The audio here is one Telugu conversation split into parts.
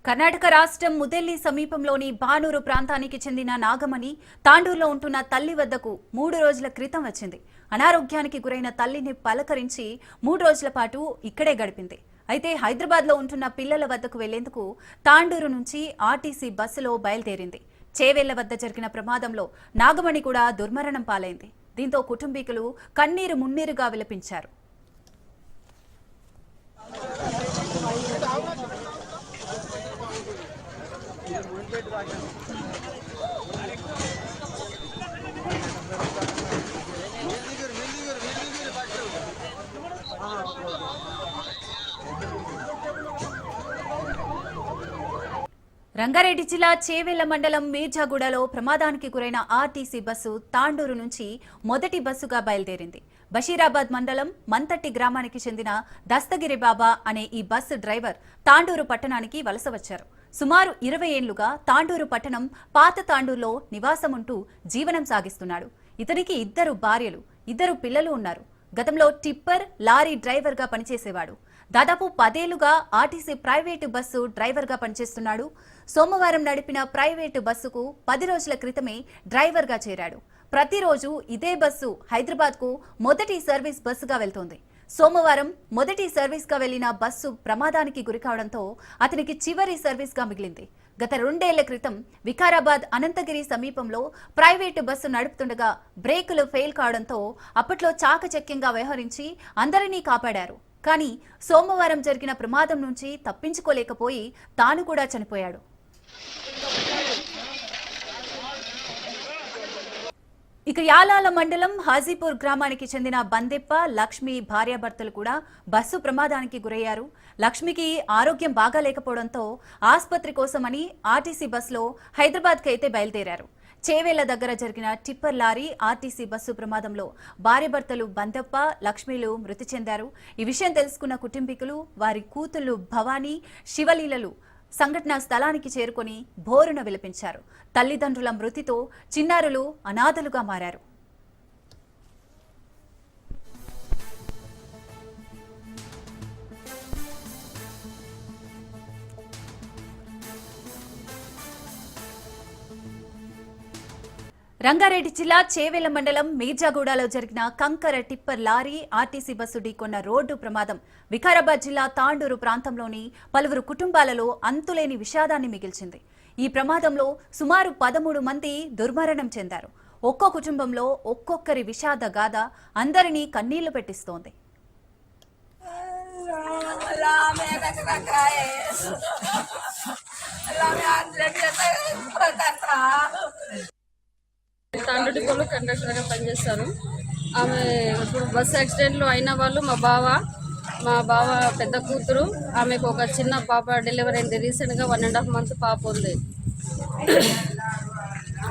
కర్ణాటక రాష్ట్రం ముదెల్లి సమీపంలోని బానూరు ప్రాంతానికి చెందిన నాగమణి తాండూరులో ఉంటున్న తల్లి వద్దకు 3 రోజుల క్రితం వచ్చింది. అనారోగ్యానికి గురైన తల్లిని పలకరించి 3 రోజుల పాటు ఇక్కడే గడిపింది. అయితే హైదరాబాద్లో ఉంటున్న పిల్లల వద్దకు వెళ్లేందుకు తాండూరు నుంచి ఆర్టీసీ బస్సులో బయలుదేరింది. చేవెళ్ల వద్ద జరిగిన ప్రమాదంలో నాగమణి కూడా దుర్మరణం పాలైంది. దీంతో కుటుంబీకులు కన్నీరు మున్నీరుగా విలపించారు. రంగారెడ్డి జిల్లా చేవెళ్ల మండలం మీర్జాగూడలో ప్రమాదానికి గురైన ఆర్టీసీ బస్సు తాండూరు నుంచి మొదటి బస్సుగా బయలుదేరింది. బషీరాబాద్ మండలం మంతట్టి గ్రామానికి చెందిన దస్తగిరి బాబా అనే ఈ బస్సు డ్రైవర్ తాండూరు పట్టణానికి వలస వచ్చారు. సుమారు 20 ఏళ్లుగా తాండూరు పట్టణం పాత తాండూరులో నివాసముంటూ జీవనం సాగిస్తున్నాడు. ఇతనికి 2 భార్యలు, 2 పిల్లలు ఉన్నారు. గతంలో టిప్పర్, లారీ డ్రైవర్ గా పనిచేసేవాడు. దాదాపు 10 ఏళ్లుగా ఆర్టీసీ ప్రైవేటు బస్సు డ్రైవర్ గా పనిచేస్తున్నాడు. సోమవారం నడిపిన ప్రైవేటు బస్సుకు 10 రోజుల క్రితమే డ్రైవర్ గా చేరాడు. ప్రతిరోజు ఇదే బస్సు హైదరాబాద్ కు మొదటి సర్వీస్ బస్సుగా వెళ్తోంది. సోమవారం మొదటి సర్వీస్ గా వెళ్లిన బస్సు ప్రమాదానికి గురికావడంతో అతనికి చివరి సర్వీస్ గా మిగిలింది. గత 2 ఏళ్ల క్రితం వికారాబాద్ అనంతగిరి సమీపంలో ప్రైవేటు బస్సు నడుపుతుండగా బ్రేకులు ఫెయిల్ కావడంతో అప్పట్లో చాకచక్యంగా వ్యవహరించి అందరినీ కాపాడారు. కానీ సోమవారం జరిగిన ప్రమాదం నుంచి తప్పించుకోలేకపోయి తాను కూడా చనిపోయాడు. ఇక యాలాల మండలం హాజీపూర్ గ్రామానికి చెందిన బందెప్ప, లక్ష్మి భార్యాభర్తలు కూడా బస్సు ప్రమాదానికి గురయ్యారు. లక్ష్మికి ఆరోగ్యం బాగాలేకపోవడంతో ఆసుపత్రి కోసమని ఆర్టీసీ బస్సులో హైదరాబాద్కి అయితే బయలుదేరారు. చేవేళ్ల దగ్గర జరిగిన టిప్పర్ లారీ ఆర్టీసీ బస్సు ప్రమాదంలో భార్యాభర్తలు బందెప్ప, లక్ష్మిలు మృతి చెందారు. ఈ విషయం తెలుసుకున్న కుటుంబీకులు, వారి కూతుళ్లు భవానీ, శివలీలలు సంఘటనా స్థలానికి చేరుకొని బోరున విలపించారు. తల్లిదండ్రుల మృతితో చిన్నారులు అనాథలుగా మారారు. రంగారెడ్డి జిల్లా చేవెళ్ల మండలం మీర్జాగూడలో జరిగిన కంకర టిప్పర్ లారీ ఆర్టీసీ బస్సు ఢీకొన్న రోడ్డు ప్రమాదం వికారాబాద్ జిల్లా తాండూరు ప్రాంతంలోని పలువురు కుటుంబాలలో అంతులేని విషాదాన్ని మిగిల్చింది. ఈ ప్రమాదంలో సుమారు 13 మంది దుర్మరణం చెందారు. ఒక్కో కుటుంబంలో ఒక్కొక్కరి విషాద గాథ అందరినీ కన్నీళ్లు పెట్టిస్తోంది. తాండూరులో కండక్టర్గా పనిచేస్తారు. ఆమె ఇప్పుడు బస్ యాక్సిడెంట్లో అయిన వాళ్ళు మా బావ పెద్ద కూతురు. ఆమెకు ఒక చిన్న పాప డెలివరీ అయింది. రీసెంట్గా 1.5 month పాప ఉంది.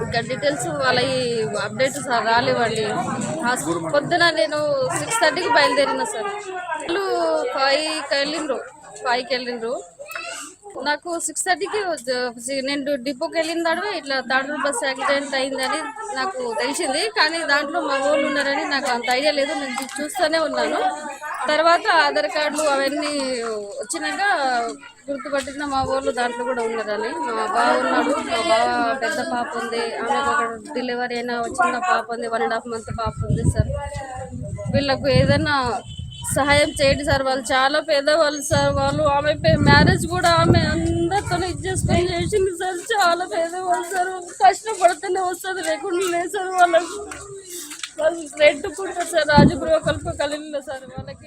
ఇంకా డీటెయిల్స్ వాళ్ళ అప్డేట్ సార్ రాలేవండి. పొద్దున నేను 6:30కి బయలుదేరిన సార్. వాళ్ళు 5కి వెళ్ళిండ్రు. నాకు 6:30కి నేను డిపోకి వెళ్ళిన ఇట్లా తాండూరు బస్ యాక్సిడెంట్ అయిందని నాకు తెలిసింది. కానీ దాంట్లో మా వాళ్ళు ఉన్నారని నాకు అంత ఐడియా లేదు. నేను చూస్తూనే ఉన్నాను. తర్వాత ఆధార్ కార్డులు అవన్నీ వచ్చినాక గుర్తుపట్టిన మా వాళ్ళు దాంట్లో కూడా ఉన్నారని. మా బావ ఉన్నాడు. మా బావ పెద్ద పాప ఉంది. ఆమెకు ఒక డెలివరీ అయిన చిన్న పాప ఉంది. 1.5 month పాప ఉంది సార్. వీళ్ళకు ఏదైనా సహాయం చేయండి సార్. వాళ్ళు చాలా పేదవాళ్ళు సార్. ఆమె మ్యారేజ్ కూడా ఆమె అందరితో చేసుకొని చేసింది సార్. చాలా పేదవాళ్ళు సార్. కష్టపడితేనే వస్తుంది, లేకుండా లేదు సార్. వాళ్ళు రెంట్ కూడా సార్ రాజగృహ కల్ప కలిగిన సార్ వాళ్ళకి.